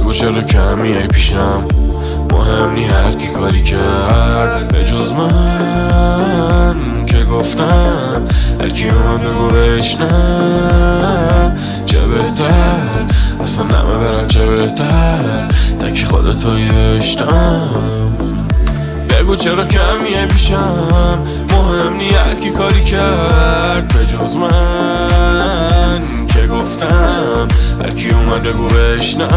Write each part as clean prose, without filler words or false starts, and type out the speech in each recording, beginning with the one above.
بگو چرا کم میای پیشم، مهم نی هر کی کاری کرد به جز من که گفتم. هر کی اومد بگو بهش نه، چه بهتر اصلا نمه برم، چه بهتر تکی خودتو یشتم. بگو چرا کم میای پیشم، مهم نی هر کی کاری کرد به جز من که گفتم. هر کی اومد بگو بهش نه،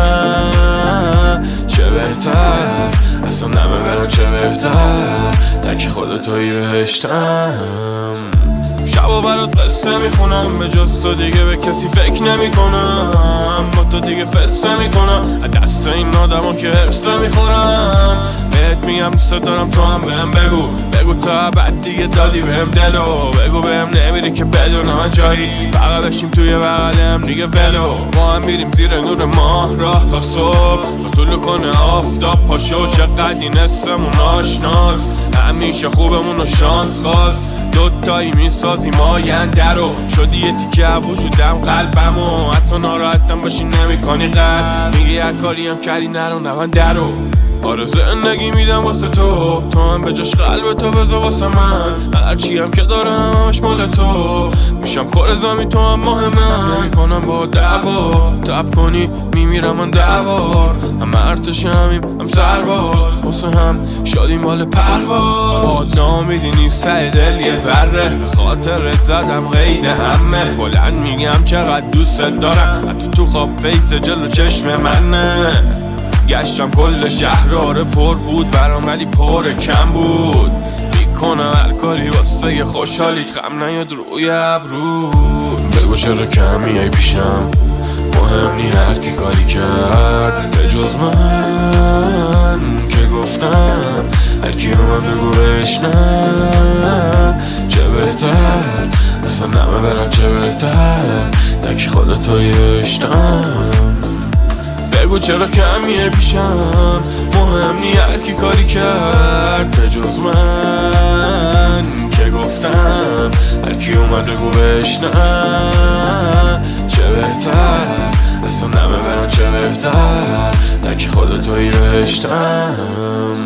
چه بهتر اصلا نمه برم، چه بهتر تکی خودتوی بهشتم. شبا برات قصه میخونم، به جز تو دیگه به کسی فکر نمی کنم. با تو دیگه فسته میکنم دست این آدم که حرسه میخورم. بهت میگم دوست دارم، تو هم بهم بگو تا بعد دیگه دادی بهم دلو. بگو بهم نمیری که بدون من جایی، فقط بشیم توی بغل هم دیگه ولو. ما هم میریم زیر نور ماه راه تا صبح، تا طلوع کنه آفتاب پاشو. چقدر این اسممون آشناست، همیشه خوبمون و شانس خواست. دوتایی میسازیم آینده رو، شدی یه تیکه وجودم قلبمو. حتی ناراحتم باشی نمیکنی قد، میگی هر کاری هم کردی نرو نونده رو. آره زندگی میدم واسه تو، تو هم به جاش قلب تو بذار واسه من. هرچی هم که دارم همش مال تو، میشم کار زمین تو هم ماه من. نمیکنم با دعوا، تب کنی میمیرم من دوار. هم ارتش همیم هم سرباز، واسه هم شادی مال پرواز. نامیدی نیست ته دل یه ذره، به خاطرت زدم قید همه. بلند میگم چقدر دوست دارم، حتی تو خواب فیس جلو چشم منه. گشتم کل شهراره پر بود برام ولی پر کم بود. میکنم هر کاری واسه یه خوشحالیت، خم نیاد روی ابرود. بگو چرا کم میای پیشم، مهم نی هر کی کاری کرد به جز من که گفتم. هر کی اومد بگو بهش نه، چه بهتر اصلا نمه برم، چه بهتر تکی خودتو یشتم. بگو چرا کم میای پیشم، مهم نی هر کی کاری کرد به جز من که گفتم. هر کی اومد بگو بهش نه، چه بهتر اصلا نمه برم، چه بهتر تکی خودتوی بهشتم.